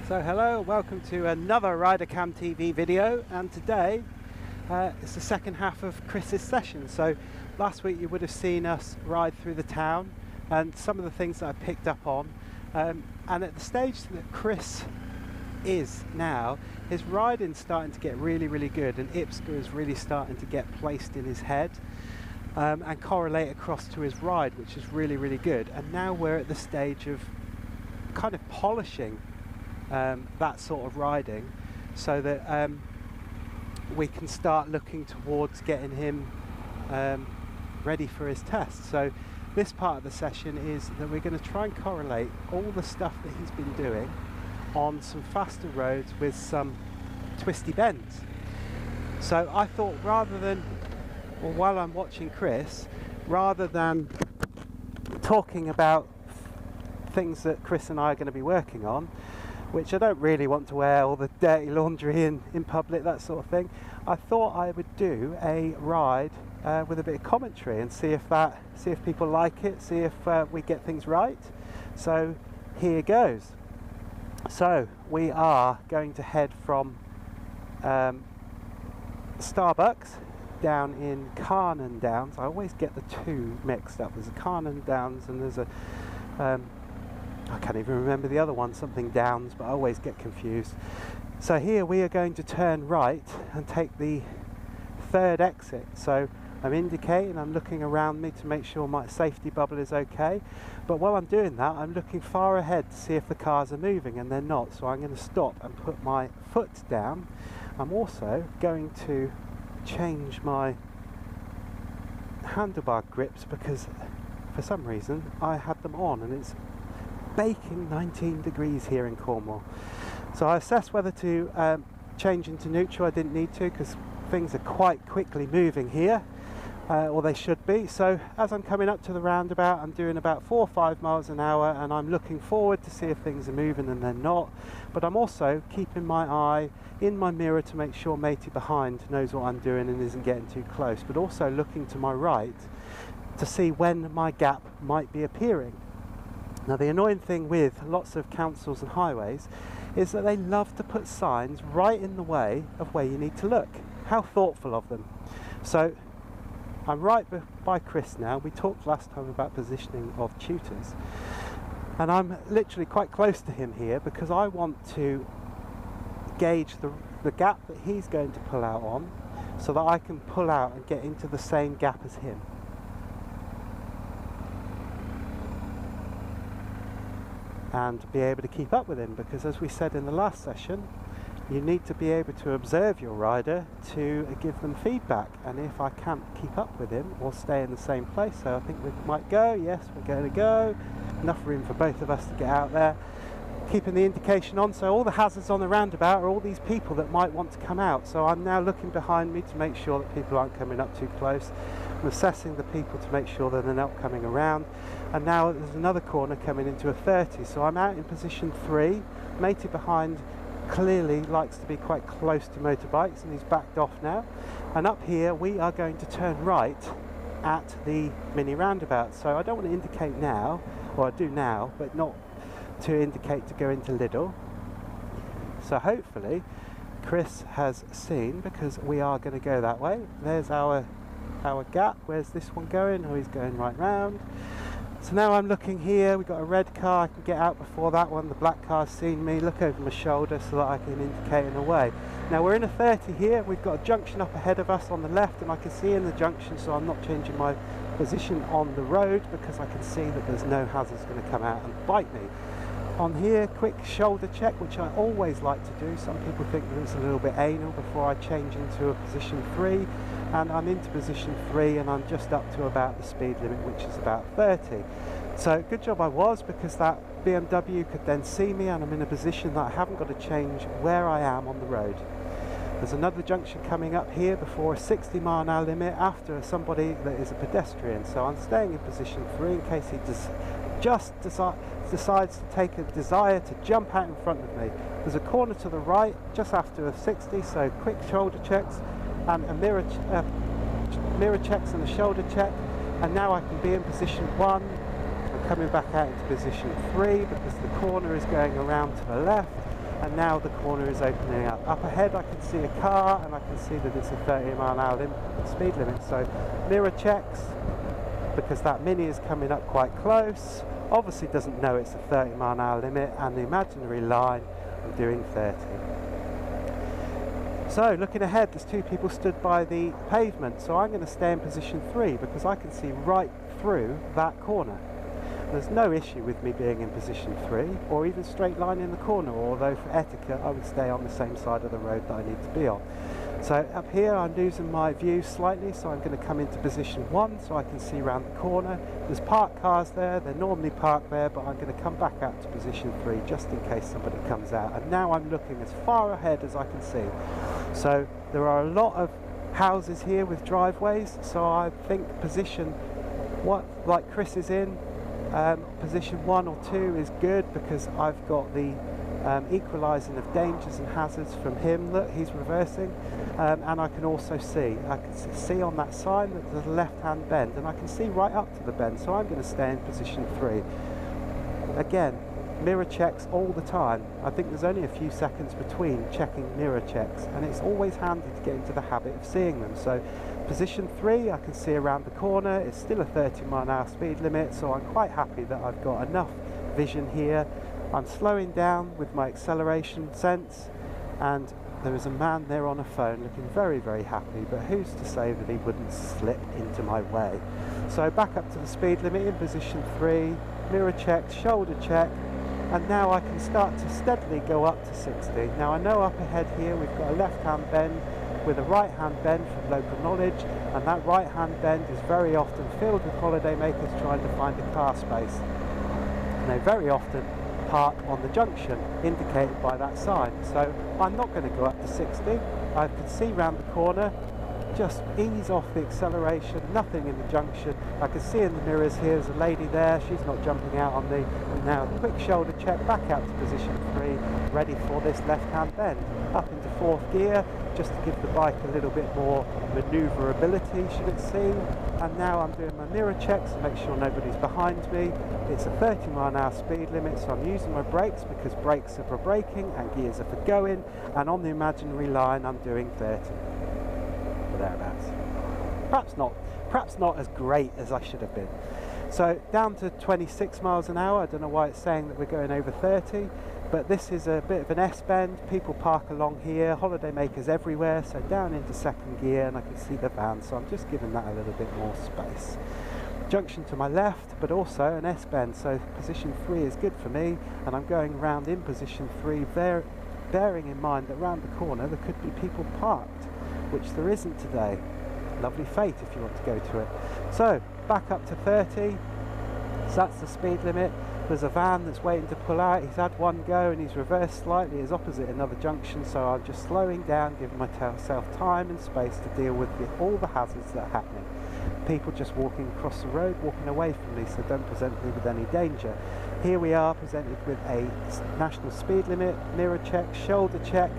So hello, welcome to another RiderCamTV video, and today it's the second half of Chris's session. So last week you would have seen us ride through the town and some of the things that I picked up on, and at the stage that Chris is now, his riding's starting to get really good, and Ipska is really starting to get placed in his head and correlate across to his ride, which is really good. And now we're at the stage of kind of polishing that sort of riding, so that we can start looking towards getting him ready for his test. So this part of the session is that we're going to try and correlate all the stuff that he's been doing on some faster roads with some twisty bends. So I thought, rather than, or while I'm watching Chris, rather than talking about things that Chris and I are going to be working on, which I don't really want to wear all the dirty laundry in public, that sort of thing, I thought I would do a ride with a bit of commentary and see if people like it, see if we get things right. So here goes. So we are going to head from Starbucks down in Carnan Downs. I always get the two mixed up. There's a Carnan Downs and there's a I can't even remember the other one, something Downs, but I always get confused. So here we are going to turn right and take the third exit. So I'm indicating, I'm looking around me to make sure my safety bubble is okay. But while I'm doing that, I'm looking far ahead to see if the cars are moving, and they're not. So I'm going to stop and put my foot down. I'm also going to change my handlebar grips because for some reason I had them on, and it's baking 19 degrees here in Cornwall. So I assessed whether to change into neutral. I didn't need to because things are quite quickly moving here, or they should be. So as I'm coming up to the roundabout, I'm doing about 4 or 5 miles an hour, and I'm looking forward to see if things are moving, and they're not. But I'm also keeping my eye in my mirror to make sure matey behind knows what I'm doing and isn't getting too close, but also looking to my right to see when my gap might be appearing. Now the annoying thing with lots of councils and highways is that they love to put signs right in the way of where you need to look. How thoughtful of them. So I'm right by Chris now. We talked last time about positioning of tutors, and I'm literally quite close to him here because I want to gauge the gap that he's going to pull out on, so that I can pull out and get into the same gap as him. And be able to keep up with him, because as we said in the last session, you need to be able to observe your rider to give them feedback. And if I can't keep up with him or stay in the same place, so I think we might go, yes, we're going to go, enough room for both of us to get out there, keeping the indication on. So all the hazards on the roundabout are all these people that might want to come out. So I'm now looking behind me to make sure that people aren't coming up too close. I'm assessing the people to make sure that they're not coming around. And now there's another corner coming into a 30, so I'm out in position 3. Matey behind clearly likes to be quite close to motorbikes, and he's backed off now. And up here we are going to turn right at the mini roundabout. So I don't want to indicate now, or I do now, but not to indicate to go into Lidl. So hopefully Chris has seen, because we are going to go that way. There's our gap. Where's this one going? Oh, he's going right round. So now I'm looking here, we've got a red car, I can get out before that one, the black car's seen me, look over my shoulder so that I can indicate in a way. Now we're in a 30 here, we've got a junction up ahead of us on the left, and I can see in the junction, so I'm not changing my position on the road because I can see that there's no hazards going to come out and bite me. On here, quick shoulder check, which I always like to do. Some people think that it's a little bit anal before I change into a position 3, and I'm into position 3 and I'm just up to about the speed limit, which is about 30. So good job I was, because that BMW could then see me, and I'm in a position that I haven't got to change where I am on the road. There's another junction coming up here before a 60-mile-an-hour limit after somebody that is a pedestrian, so I'm staying in position 3 in case he decides to take a desire to jump out in front of me. There's a corner to the right just after a 60, so quick shoulder checks and a mirror checks and a shoulder check, and now I can be in position 1. I'm coming back out into position 3 because the corner is going around to the left, and now the corner is opening up. Up ahead I can see a car, and I can see that it's a 30-mile-an-hour speed limit, so mirror checks, because that Mini is coming up quite close, obviously doesn't know it's a 30-mile-an-hour limit, and the imaginary line, I'm doing 30. So looking ahead, there's two people stood by the pavement, so I'm going to stay in position 3 because I can see right through that corner. There's no issue with me being in position 3 or even straight line in the corner, although for etiquette I would stay on the same side of the road that I need to be on. So up here I'm losing my view slightly, so I'm going to come into position 1 so I can see around the corner. There's parked cars there, they're normally parked there, but I'm going to come back out to position 3 just in case somebody comes out. And now I'm looking as far ahead as I can see. So there are a lot of houses here with driveways, so I think position what like Chris is in, position 1 or 2 is good because I've got the equalising of dangers and hazards from him. Look, he's reversing, and I can also see on that sign that there's a left-hand bend, and I can see right up to the bend, so I'm going to stay in position 3. Again, mirror checks all the time. I think there's only a few seconds between checking mirror checks, and it's always handy to get into the habit of seeing them. So position 3, I can see around the corner. It's still a 30-mile-an-hour speed limit, so I'm quite happy that I've got enough vision here. I'm slowing down with my acceleration sense, and there is a man there on a phone looking very, very happy, but who's to say that he wouldn't slip into my way? So back up to the speed limit in position 3, mirror check, shoulder check, and now I can start to steadily go up to 60. Now I know up ahead here we've got a left-hand bend with a right-hand bend from local knowledge, and that right-hand bend is very often filled with holidaymakers trying to find a car space. And they very often park on the junction indicated by that sign, so I'm not going to go up to 60. I can see round the corner, just ease off the acceleration, nothing in the junction. I can see in the mirrors here there's a lady there, she's not jumping out on me. And now quick shoulder check, back out to position 3, ready for this left-hand bend. Up into 4th gear, just to give the bike a little bit more manoeuvrability, should it seem. And now I'm doing my mirror checks to make sure nobody's behind me. It's a 30-mile-an-hour speed limit, so I'm using my brakes because brakes are for braking and gears are for going. And on the imaginary line I'm doing 30. Thereabouts. Perhaps not as great as I should have been. So down to 26 miles an hour. I don't know why it's saying that we're going over 30, but this is a bit of an S-bend. People park along here, holidaymakers everywhere, so down into 2nd gear, and I can see the van, so I'm just giving that a little bit more space. Junction to my left, but also an S-bend, so position 3 is good for me, and I'm going around in position 3, bearing in mind that around the corner there could be people parked, which there isn't today. Lovely fate if you want to go to it. So back up to 30, so that's the speed limit. There's a van that's waiting to pull out. He's had one go and he's reversed slightly. He's opposite another junction, so I'm just slowing down, giving myself time and space to deal with all the hazards that are happening. People just walking across the road, walking away from me, so don't present me with any danger. Here we are presented with a national speed limit, mirror check, shoulder check.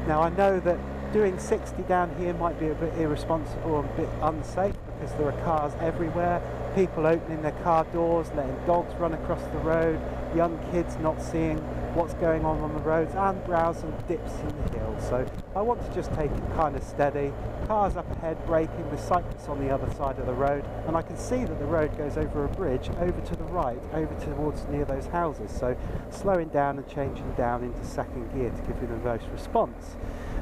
Now I know that doing 60 down here might be a bit irresponsible and a bit unsafe because there are cars everywhere, people opening their car doors, letting dogs run across the road, young kids not seeing what's going on the roads, and browsing dips in the hills. So I want to just take it kind of steady. Cars up ahead braking, with cyclists on the other side of the road, and I can see that the road goes over a bridge over to the right, over towards near those houses, so slowing down and changing down into 2nd gear to give you the most response.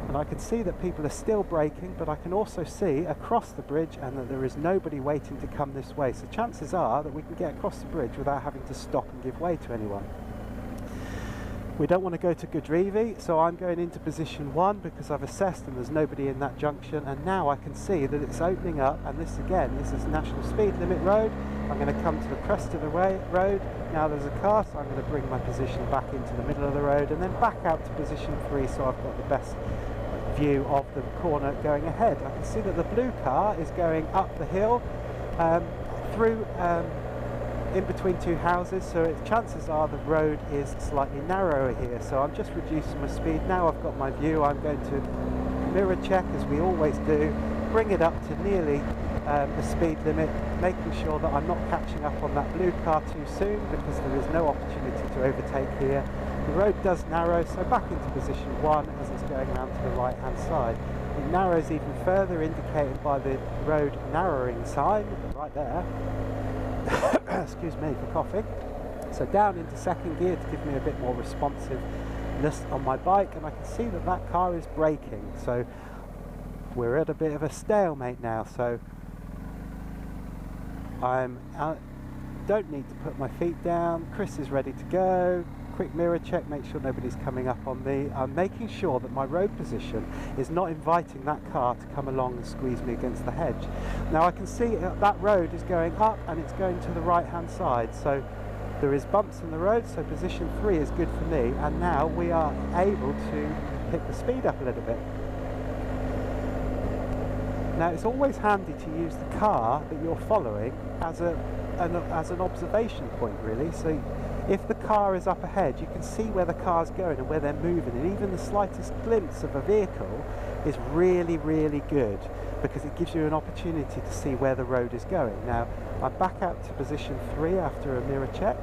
And I can see that people are still braking, but I can also see across the bridge and that there is nobody waiting to come this way, so chances are that we can get across the bridge without having to stop and give way to anyone. We don't want to go to Godrivi, so I'm going into position 1 because I've assessed and there's nobody in that junction, and now I can see that it's opening up, and this again, this is national speed limit road. I'm going to come to the crest of the road. Now there's a car, so I'm going to bring my position back into the middle of the road and then back out to position 3, so I've got the best view of the corner going ahead. I can see that the blue car is going up the hill through in between two houses, so chances are the road is slightly narrower here, so I'm just reducing my speed. Now I've got my view, I'm going to mirror check as we always do, bring it up to nearly the speed limit, making sure that I'm not catching up on that blue car too soon because there is no opportunity to overtake here. The road does narrow, so back into position 1 as it's going around to the right hand side. It narrows even further, indicated by the road narrowing sign right there. Excuse me for coughing. So down into second gear to give me a bit more responsiveness on my bike, and I can see that that car is braking. So we're at a bit of a stalemate now, so don't need to put my feet down. Chris is ready to go. Quick mirror check, make sure nobody's coming up on me. I'm making sure that my road position is not inviting that car to come along and squeeze me against the hedge. Now I can see that road is going up and it's going to the right hand side, so there is bumps in the road, so position 3 is good for me, and now we are able to pick the speed up a little bit. Now it's always handy to use the car that you're following as an observation point, really. So if the car is up ahead, you can see where the car's going and where they're moving, and even the slightest glimpse of a vehicle is really, really good, because it gives you an opportunity to see where the road is going. Now I'm back out to position 3 after a mirror check,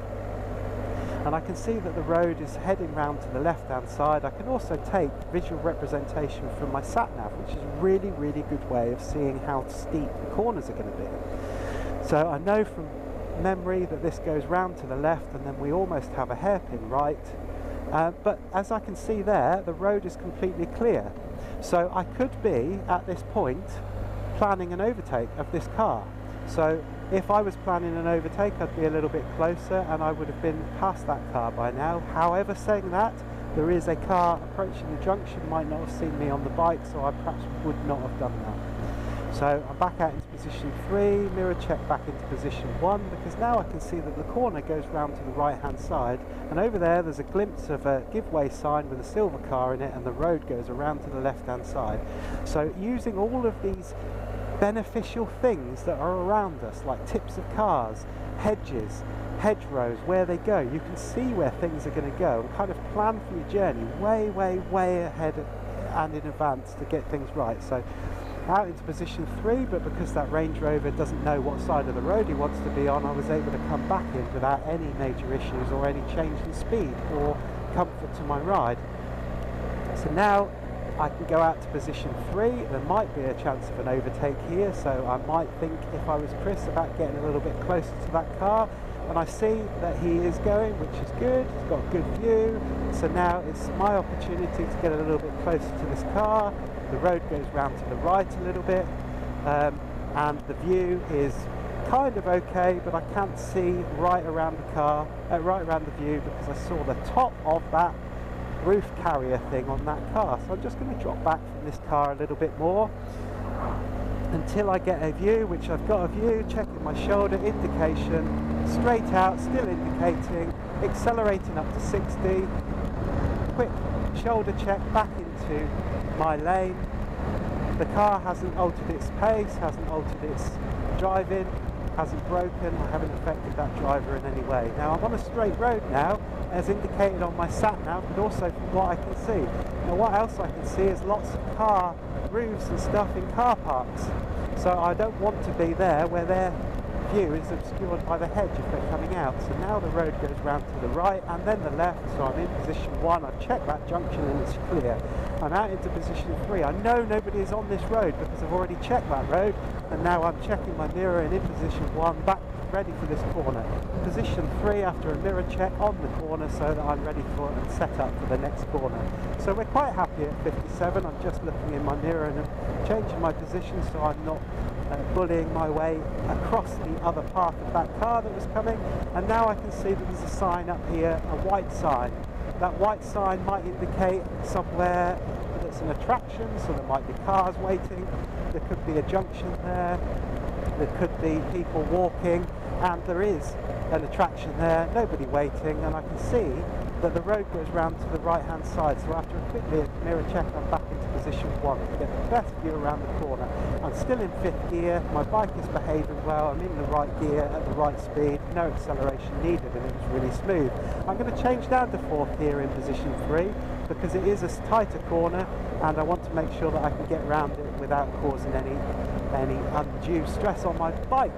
and I can see that the road is heading round to the left hand side. I can also take visual representation from my sat-nav, which is a really, really good way of seeing how steep the corners are going to be. So I know from memory that this goes round to the left, and then we almost have a hairpin right, but as I can see there, the road is completely clear. So I could be at this point planning an overtake of this car. So if I was planning an overtake, I'd be a little bit closer and I would have been past that car by now. However, saying that, there is a car approaching the junction, might not have seen me on the bike, so I perhaps would not have done that. So I'm back out into position 3, mirror check back into position 1, because now I can see that the corner goes round to the right hand side, and over there's a glimpse of a give way sign with a silver car in it, and the road goes around to the left hand side. So using all of these beneficial things that are around us, like tips of cars, hedges, hedgerows, where they go, you can see where things are going to go and kind of plan for your journey way, way, way ahead and in advance to get things right. So out into position 3, but because that Range Rover doesn't know what side of the road he wants to be on, I was able to come back in without any major issues or any change in speed or comfort to my ride. So now I can go out to position 3. There might be a chance of an overtake here, so I might think, if I was Chris, about getting a little bit closer to that car, and I see that he is going, which is good. He's got a good view, so now it's my opportunity to get a little bit closer to this car. The road goes round to the right a little bit, and the view is kind of okay, but I can't see right around the car, right around the view, because I saw the top of that roof carrier thing on that car. So I'm just going to drop back from this car a little bit more until I get a view, which I've got a view, checking my shoulder indication, straight out, still indicating, accelerating up to 60, quick shoulder check back into my lane. The car hasn't altered its pace, hasn't altered its driving, hasn't broken, I haven't affected that driver in any way. Now I'm on a straight road now, as indicated on my sat-nav, but also from what I can see. Now what else I can see is lots of car roofs and stuff in car parks. So I don't want to be there where their view is obscured by the hedge if they're coming out. So now the road goes round to the right and then the left, so I'm in position 1, I've checked that junction and it's clear. I'm out into position 3. I know nobody is on this road because I've already checked that road, and now I'm checking my mirror and in position 1, back ready for this corner. Position 3 after a mirror check on the corner so that I'm ready for and set up for the next corner. So we're quite happy at 57. I'm just looking in my mirror and changing my position so I'm not bullying my way across the other path of that car that was coming. And now I can see that there's a sign up here, a white sign. That white sign might indicate somewhere that it's an attraction, so there might be cars waiting, there could be a junction there, there could be people walking, and there is an attraction there, nobody waiting, and I can see that the road goes round to the right hand side. So after a quick mirror check, I'm back into position 1 to get the best view around the corner. I'm still in 5th gear, my bike is behaving well, I'm in the right gear at the right speed, no acceleration needed, and it was really smooth. I'm going to change down to 4th gear in position 3 because it is a tighter corner and I want to make sure that I can get around it without causing any undue stress on my bike.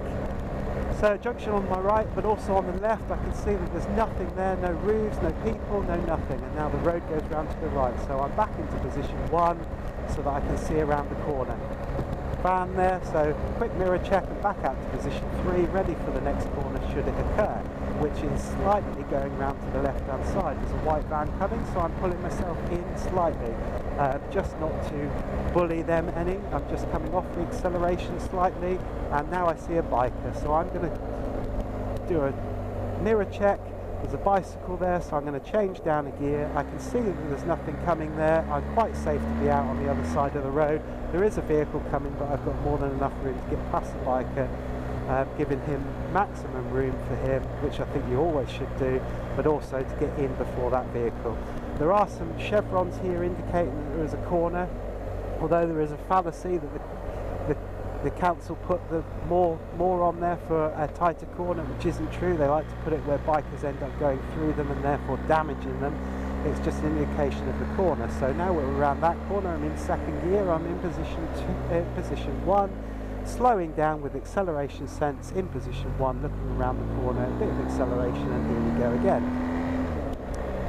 So So junction on my right, but also on the left, I can see that there's nothing there, no roofs, no people, no nothing. And now the road goes round to the right. So I'm back into position 1 so that I can see around the corner. Van there, so quick mirror check and back out to position 3, ready for the next corner should it occur, which is slightly going round to the left hand side. There's a white van coming, so I'm pulling myself in slightly, just not to bully them any. I'm just coming off the acceleration slightly, and now I see a biker, so I'm going to do a mirror check. There's a bicycle there, so I'm going to change down a gear. I can see that there's nothing coming there. I'm quite safe to be out on the other side of the road. There is a vehicle coming, but I've got more than enough room to get past the biker, giving him maximum room for him, which I think you always should do, but also to get in before that vehicle. There are some chevrons here indicating that there is a corner, although there is a fallacy that the council put the more on there for a tighter corner, which isn't true. They like to put it where bikers end up going through them and therefore damaging them. It's just an indication of the corner. So now we're around that corner. I'm in second gear. I'm in position 1, slowing down with acceleration sense in position 1, looking around the corner, a bit of acceleration, and here we go again.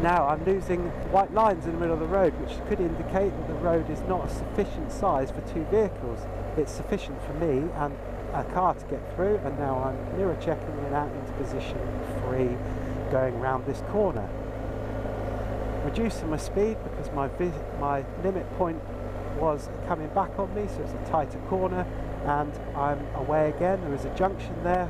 Now I'm losing white lines in the middle of the road, which could indicate that the road is not a sufficient size for 2 vehicles. It's sufficient for me and a car to get through, and now I'm mirror checking and out into position 3, going round this corner. Reducing my speed because my limit point was coming back on me, so it's a tighter corner, and I'm away again. There is a junction there,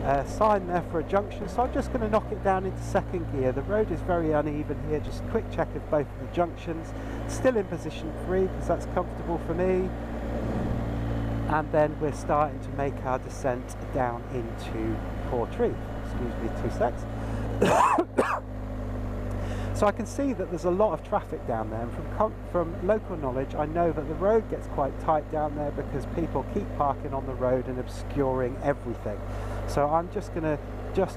a sign there for a junction, so I'm just going to knock it down into second gear. The road is very uneven here, just a quick check of both of the junctions. Still in position 3 because that's comfortable for me. And then we're starting to make our descent down into Portree. Excuse me, 2 secs. So I can see that there's a lot of traffic down there, and from local knowledge I know that the road gets quite tight down there because people keep parking on the road and obscuring everything. So I'm just going to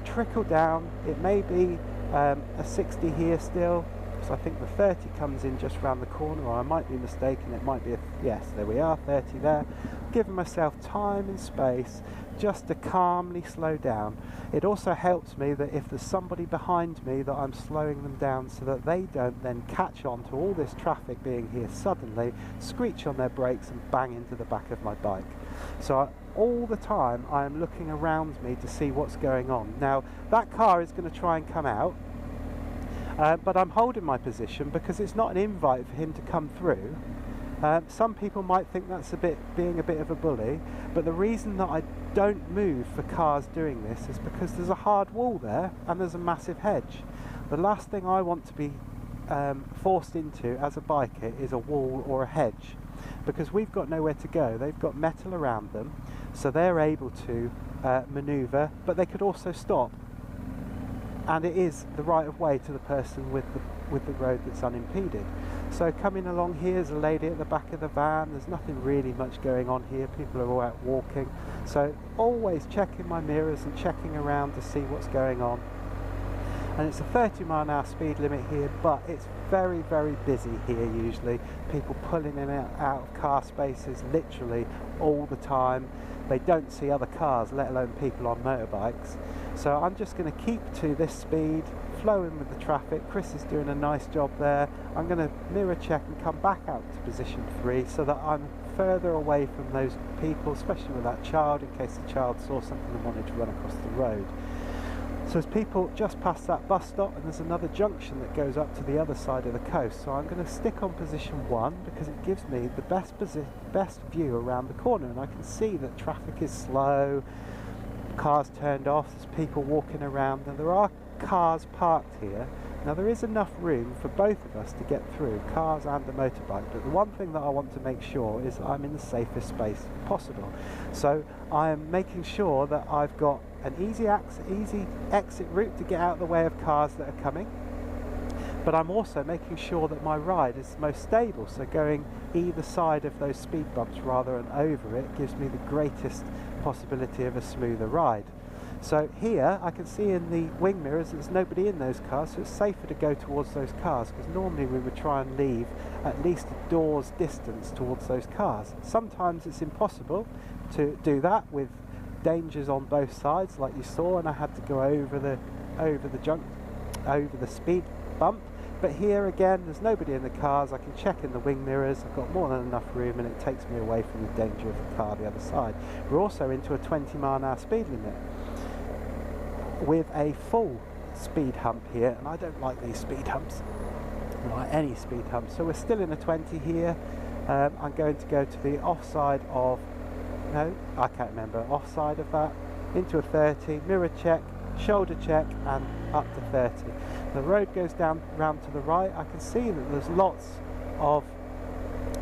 trickle down. It may be a 60 here still, so I think the 30 comes in just round the corner, or I might be mistaken, it might be yes, there we are, 30 there. Giving myself time and space just to calmly slow down. It also helps me that if there's somebody behind me, that I'm slowing them down so that they don't then catch on to all this traffic being here suddenly, screech on their brakes and bang into the back of my bike. So all the time I am looking around me to see what's going on. Now that car is going to try and come out, but I'm holding my position because it's not an invite for him to come through. Some people might think that's being a bit of a bully, but the reason that I don't move for cars doing this is because there's a hard wall there and there's a massive hedge. The last thing I want to be forced into as a biker is a wall or a hedge, because we've got nowhere to go. They've got metal around them, so they're able to manoeuvre, but they could also stop. And it is the right of way to the person with the road that's unimpeded. So coming along here is a lady at the back of the van. There's nothing really much going on here. People are all out walking. So always checking my mirrors and checking around to see what's going on. And it's a 30-mile-an-hour speed limit here, but it's very, very busy here usually. People pulling in and out of car spaces literally all the time. They don't see other cars, let alone people on motorbikes. So I'm just going to keep to this speed, flowing with the traffic. Chris is doing a nice job there. I'm going to mirror check and come back out to position 3 so that I'm further away from those people, especially with that child, in case the child saw something and wanted to run across the road. So as people just past that bus stop, and there's another junction that goes up to the other side of the coast, so I'm going to stick on position 1 because it gives me the best view around the corner, and I can see that traffic is slow, cars turned off, there's people walking around, and there are cars parked here. Now there is enough room for both of us to get through, cars and a motorbike, but the one thing that I want to make sure is that I'm in the safest space possible. So I am making sure that I've got an easy exit route to get out of the way of cars that are coming, but I'm also making sure that my ride is most stable, so going either side of those speed bumps rather than over it gives me the greatest possibility of a smoother ride. So here I can see in the wing mirrors there's nobody in those cars, so it's safer to go towards those cars, because normally we would try and leave at least a door's distance towards those cars. Sometimes it's impossible to do that with dangers on both sides like you saw, and I had to go over the speed bump. But here again, there's nobody in the cars. I can check in the wing mirrors. I've got more than enough room, and it takes me away from the danger of the car the other side. We're also into a 20-mile-an-hour speed limit with a full speed hump here, and I don't like these speed humps. I don't like any speed humps. So we're still in a 20 here. I'm going to go to the offside of, no, I can't remember, offside of that, into a 30, mirror check, shoulder check, and up to 30. The road goes down round to the right. I can see that there's lots of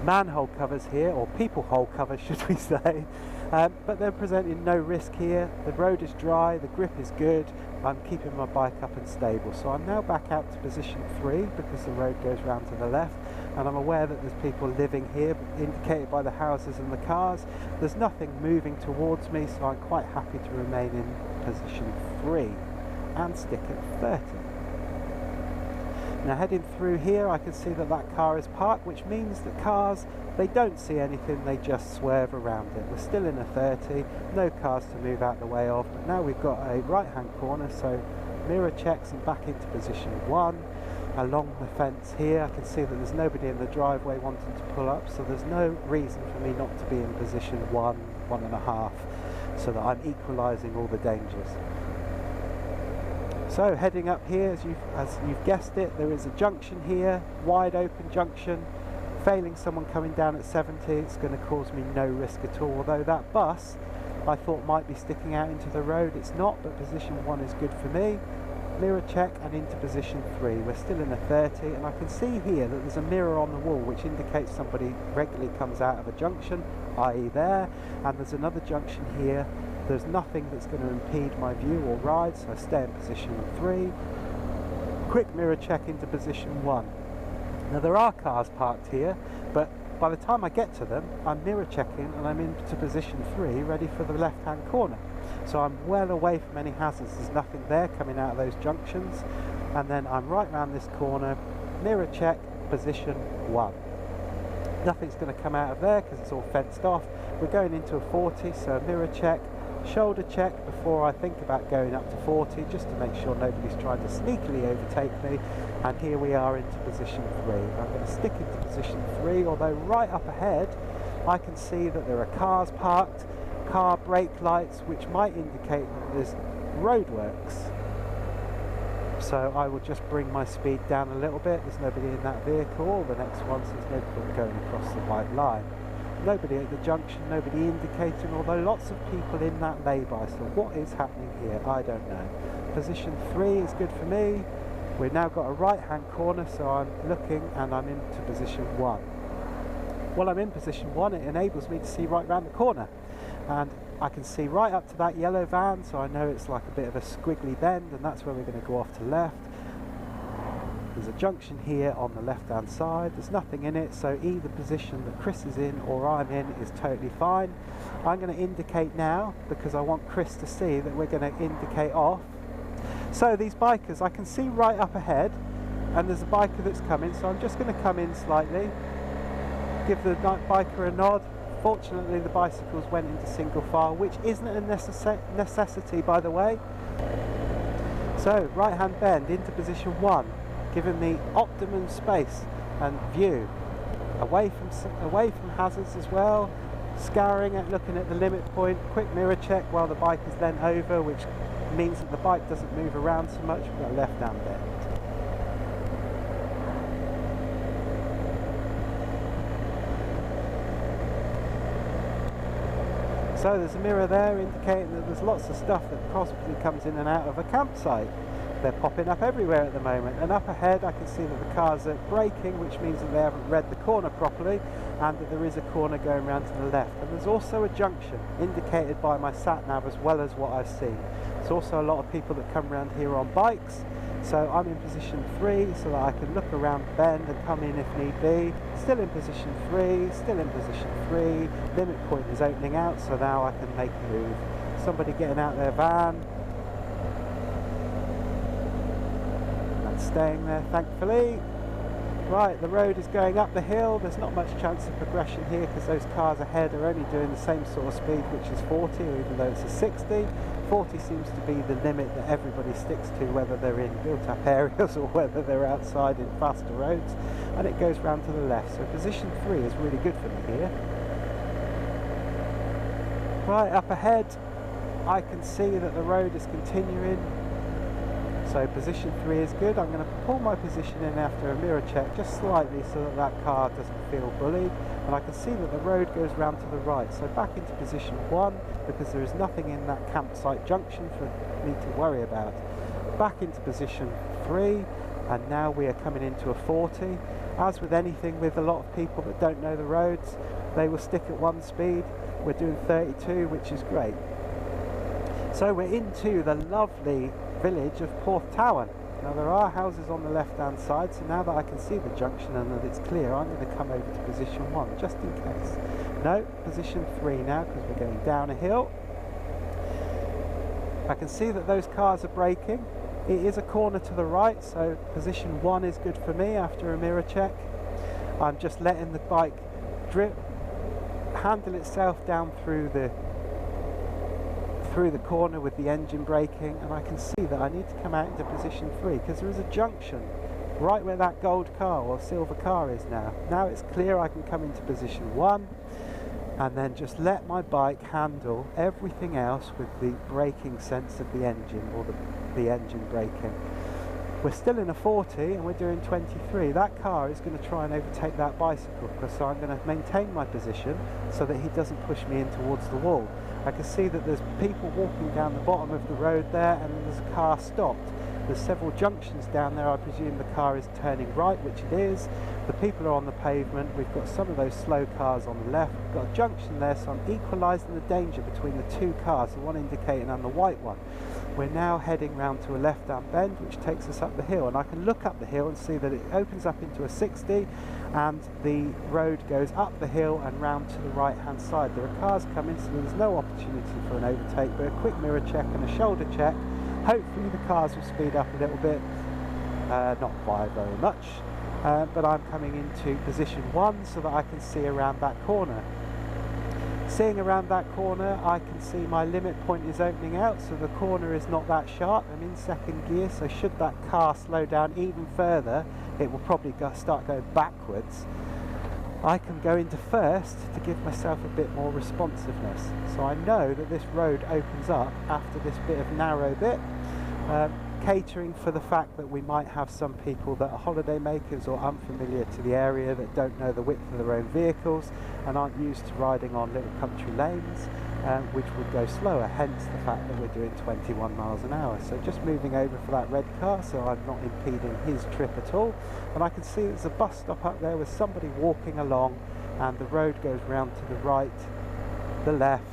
manhole covers here, or people hole covers should we say, but they're presenting no risk here. The road is dry, the grip is good, I'm keeping my bike up and stable. So I'm now back out to position 3 because the road goes round to the left, and I'm aware that there's people living here, indicated by the houses and the cars. There's nothing moving towards me, so I'm quite happy to remain in position 3 and stick at 30. Now heading through here, I can see that that car is parked, which means that cars, they don't see anything, they just swerve around it. We're still in a 30, no cars to move out the way of, but now we've got a right hand corner, so mirror checks and back into position 1. Along the fence here, I can see that there's nobody in the driveway wanting to pull up, so there's no reason for me not to be in position 1, 1.5, so that I'm equalising all the dangers. So heading up here, as you've guessed it, there is a junction here, wide open junction. Failing someone coming down at 70, it's going to cause me no risk at all. Although that bus I thought might be sticking out into the road, it's not, but position 1 is good for me. Mirror check and into position 3. We're still in a 30, and I can see here that there's a mirror on the wall which indicates somebody regularly comes out of a junction, i.e. there, and there's another junction here. There's nothing that's going to impede my view or ride, so I stay in position 3. Quick mirror check into position 1. Now there are cars parked here, but by the time I get to them, I'm mirror checking and I'm into position 3, ready for the left hand corner. So I'm well away from any hazards. There's nothing there coming out of those junctions, and then I'm right round this corner, mirror check, position 1. Nothing's going to come out of there because it's all fenced off. We're going into a 40, so mirror check, shoulder check before I think about going up to 40, just to make sure nobody's trying to sneakily overtake me. And here we are into position 3. I'm going to stick into position 3, although right up ahead I can see that there are cars parked, car brake lights, which might indicate that there's roadworks. So I will just bring my speed down a little bit. There's nobody in that vehicle. The next one, so there's no point going across the white line. Nobody at the junction, nobody indicating, although lots of people in that lay-by. So what is happening here? I don't know. Position 3 is good for me. We've now got a right-hand corner, so I'm looking and I'm into position 1. While I'm in position 1, it enables me to see right round the corner. And I can see right up to that yellow van, so I know it's like a bit of a squiggly bend, and that's where we're going to go off to left. There's a junction here on the left hand side. There's nothing in it, so either position that Chris is in or I'm in is totally fine. I'm going to indicate now because I want Chris to see that we're going to indicate off. So these bikers, I can see right up ahead, and there's a biker that's coming, so I'm just going to come in slightly, give the biker a nod. Fortunately the bicycles went into single file, which isn't a necessity by the way. So right hand bend into position 1, giving me optimum space and view, away from hazards as well, scouring it, looking at the limit point, quick mirror check while the bike is then over, which means that the bike doesn't move around so much. We've got a left hand bend. So there's a mirror there indicating that there's lots of stuff that possibly comes in and out of a campsite. They're popping up everywhere at the moment, and up ahead I can see that the cars are braking, which means that they haven't read the corner properly, and that there is a corner going round to the left. And there's also a junction indicated by my sat-nav as well as what I've seen. There's also a lot of people that come around here on bikes, so I'm in position 3 so that I can look around the bend and come in if need be. Still in position 3, still in position 3, limit point is opening out, so now I can make a move. Somebody getting out their van, staying there thankfully. Right, the road is going up the hill. There's not much chance of progression here because those cars ahead are only doing the same sort of speed, which is 40, even though it's a 60. 40 seems to be the limit that everybody sticks to, whether they're in built-up areas or whether they're outside in faster roads. And it goes round to the left, so position 3 is really good for me here. Right, up ahead, I can see that the road is continuing. So position 3 is good. I'm going to pull my position in after a mirror check just slightly so that that car doesn't feel bullied, and I can see that the road goes round to the right, so back into position 1 because there is nothing in that campsite junction for me to worry about. Back into position 3, and now we are coming into a 40. As with anything with a lot of people that don't know the roads, they will stick at one speed. We're doing 32, which is great. So we're into the lovely village of Porthtowan. Now there are houses on the left hand side, so now that I can see the junction and that it's clear, I'm going to come over to position 1 just in case. No, position 3 now because we're going down a hill. I can see that those cars are braking. It is a corner to the right, so position 1 is good for me after a mirror check. I'm just letting the bike handle itself down through the corner with the engine braking, and I can see that I need to come out into position 3 because there is a junction right where that gold car or silver car is now. Now it's clear, I can come into position 1 and then just let my bike handle everything else with the braking sense of the engine, or the engine braking. We're still in a 40 and we're doing 23. That car is going to try and overtake that bicycle, so I'm going to maintain my position so that he doesn't push me in towards the wall. I can see that there's people walking down the bottom of the road there, and there's a car stopped. There's several junctions down there. I presume the car is turning right, which it is. The people are on the pavement. We've got some of those slow cars on the left. We've got a junction there, so I'm equalising the danger between the two cars, the one indicating and the white one. We're now heading round to a left-hand bend, which takes us up the hill, and I can look up the hill and see that it opens up into a 60, and the road goes up the hill and round to the right-hand side. There are cars coming, so there's no opportunity for an overtake, but a quick mirror check and a shoulder check. Hopefully the cars will speed up a little bit, not by very much, but I'm coming into position 1 so that I can see around that corner. Seeing around that corner, I can see my limit point is opening out, so the corner is not that sharp. I'm in second gear, so should that car slow down even further, it will probably start going backwards. I can go into first to give myself a bit more responsiveness. So I know that this road opens up after this bit of narrow bit, catering for the fact that we might have some people that are holiday makers or unfamiliar to the area, that don't know the width of their own vehicles and aren't used to riding on little country lanes, which would go slower, hence the fact that we're doing 21 miles an hour. So just moving over for that red car so I'm not impeding his trip at all. And I can see there's a bus stop up there with somebody walking along, and the road goes round to the right, the left,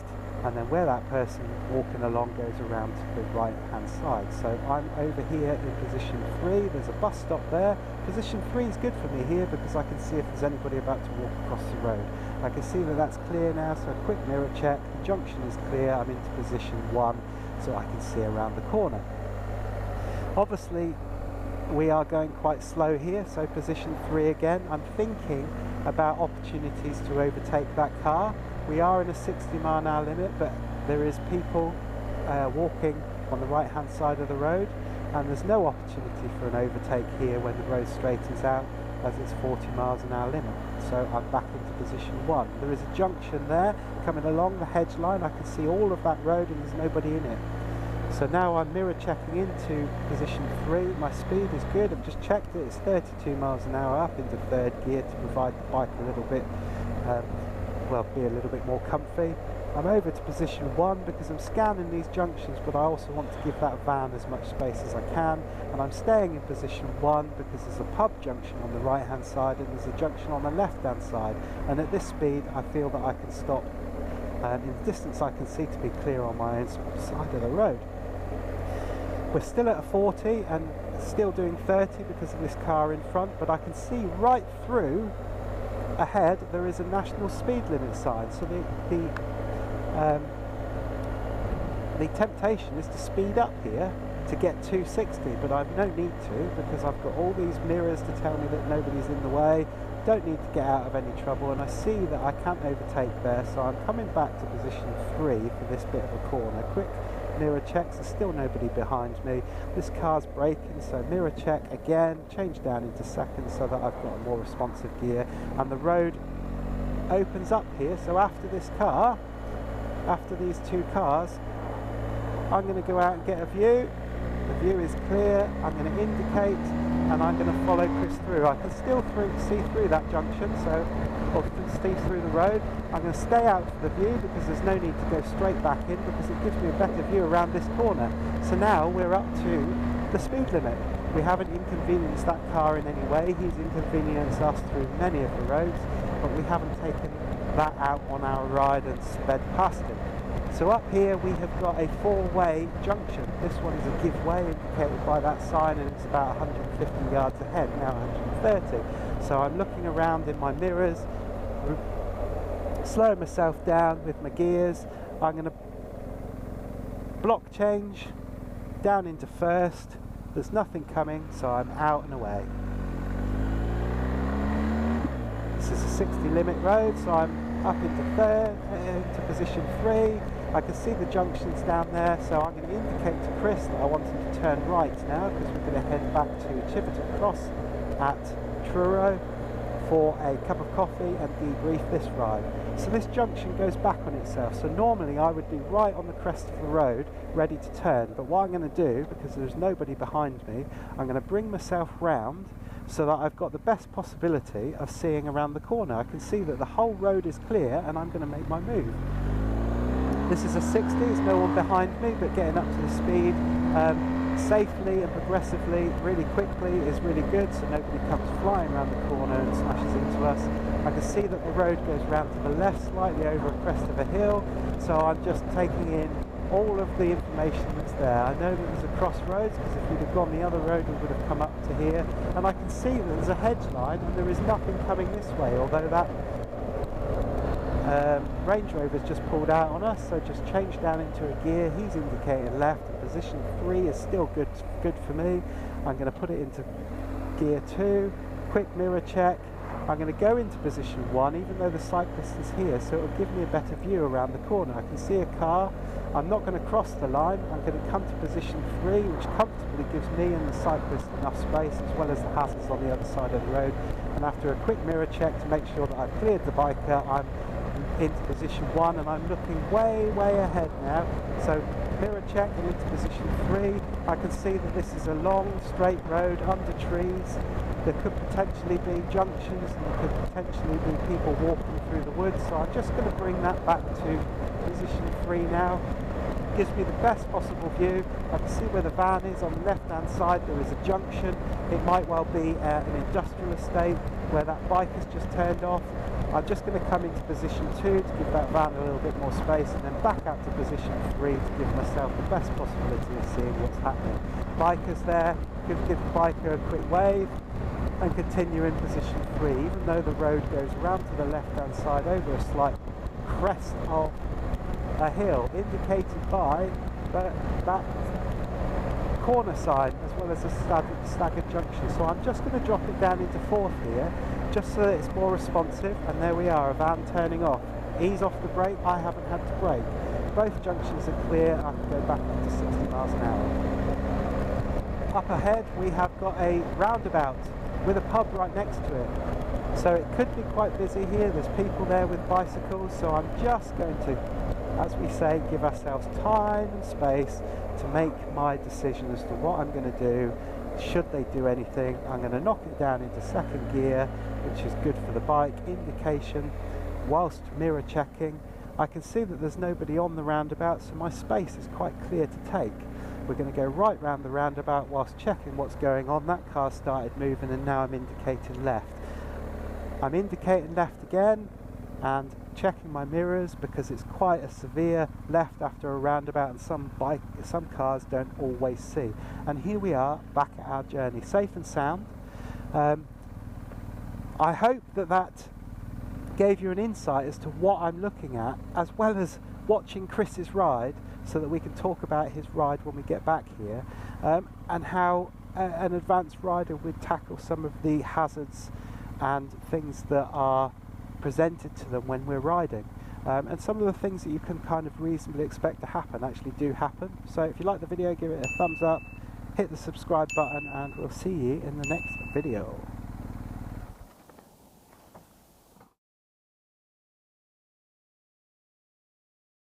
and then where that person walking along goes around to the right hand side. So I'm over here in position 3, there's a bus stop there. Position 3 is good for me here because I can see if there's anybody about to walk across the road. I can see that that's clear now, so a quick mirror check, the junction is clear, I'm into position 1 so I can see around the corner. Obviously we are going quite slow here, so position 3 again. I'm thinking about opportunities to overtake that car. We are in a 60 mile an hour limit, but there is people walking on the right hand side of the road, and there's no opportunity for an overtake here when the road straightens out, as it's 40 miles an hour limit. So I'm back into position 1. There is a junction there coming along the hedge line. I can see all of that road and there's nobody in it. So now I'm mirror checking into position 3. My speed is good. I've just checked it. It's 32 miles an hour up into third gear to provide the bike a little bit be a little bit more comfy. I'm over to position 1 because I'm scanning these junctions, but I also want to give that van as much space as I can, and I'm staying in position 1 because there's a pub junction on the right hand side and there's a junction on the left hand side, and at this speed I feel that I can stop in the distance I can see to be clear on my own side of the road. We're still at a 40 and still doing 30 because of this car in front, but I can see right through ahead there is a national speed limit sign, so the temptation is to speed up here to get 260, but I've no need to because I've got all these mirrors to tell me that nobody's in the way. Don't need to get out of any trouble, and I see that I can't overtake there, so I'm coming back to position 3 for this bit of a corner. Quick mirror checks, there's still nobody behind me. This car's braking, so mirror check again, change down into second so that I've got a more responsive gear, and the road opens up here. So after this car, after these two cars, I'm going to go out and get a view. The view is clear. I'm going to indicate and I'm going to follow Chris through. I can still see through that junction, so or see through the road. I'm going to stay out for the view because there's no need to go straight back in because it gives me a better view around this corner. So now we're up to the speed limit. We haven't inconvenienced that car in any way. He's inconvenienced us through many of the roads, but we haven't taken that out on our ride and sped past him. So up here we have got a four-way junction. This one is a give way indicated by that sign, and it's about 150 yards ahead, now 130. So I'm looking around in my mirrors, slowing myself down with my gears. I'm going to block change down into first. There's nothing coming, so I'm out and away. This is a 60 limit road, so I'm up into third, into position 3. I can see the junctions down there, so I'm going to indicate to Chris that I want him to turn right now because we're going to head back to Chiverton Cross at Truro for a cup of coffee and debrief this ride. So this junction goes back on itself, so normally I would be right on the crest of the road ready to turn, but what I'm going to do, because there's nobody behind me, I'm going to bring myself round so that I've got the best possibility of seeing around the corner. I can see that the whole road is clear and I'm going to make my move. This is a 60, there's no one behind me, but getting up to the speed safely and progressively, really quickly is really good, so nobody comes flying around the corner and smashes into us. I can see that the road goes round to the left slightly over a crest of a hill, so I'm just taking in all of the information that's there. I know that there's a crossroads because if we'd have gone the other road we would have come up to here, and I can see that there's a hedge line and there is nothing coming this way, although that Range Rover's just pulled out on us, so just change down into a gear. He's indicating left, and position 3 is still good for me. I'm going to put it into gear 2, quick mirror check. I'm going to go into position 1 even though the cyclist is here, so it'll give me a better view around the corner. I can see a car. I'm not going to cross the line. I'm going to come to position 3, which comfortably gives me and the cyclist enough space, as well as the hazards on the other side of the road. And after a quick mirror check to make sure that I've cleared the biker, I'm into position 1 and I'm looking way ahead now. So mirror check and into position 3. I can see that this is a long straight road under trees. There could potentially be junctions and there could potentially be people walking through the woods, so I'm just going to bring that back to position 3 now. Gives me the best possible view. I can see where the van is on the left hand side. There is a junction. It might well be an industrial estate where that bike has just turned off. I'm just going to come into position 2 to give that van a little bit more space, and then back out to position 3 to give myself the best possibility of seeing what's happening. Biker's there, give the biker a quick wave and continue in position 3, even though the road goes around to the left hand side over a slight crest of a hill indicated by that corner sign as well as a staggered junction. So I'm just going to drop it down into 4th here just so that it's more responsive, and there we are, a van turning off. Ease off the brake, I haven't had to brake. Both junctions are clear, I can go back up to 60 miles an hour. Up ahead we have got a roundabout with a pub right next to it. So it could be quite busy here, there's people there with bicycles, so I'm just going to, as we say, give ourselves time and space to make my decision as to what I'm going to do. Should they do anything, I'm going to knock it down into 2nd gear, which is good for the bike. Indication whilst mirror checking. I can see that there's nobody on the roundabout, so my space is quite clear to take. We're going to go right round the roundabout whilst checking what's going on. That car started moving and now I'm indicating left. I'm indicating left again and checking my mirrors because it's quite a severe left after a roundabout, and some cars don't always see. And here we are back at our journey, safe and sound. I hope that gave you an insight as to what I'm looking at, as well as watching Chris's ride, so that we can talk about his ride when we get back here. and how an advanced rider would tackle some of the hazards and things that are presented to them when we're riding. And some of the things that you can kind of reasonably expect to happen actually do happen. So if you like the video, give it a thumbs up, hit the subscribe button, and we'll see you in the next video.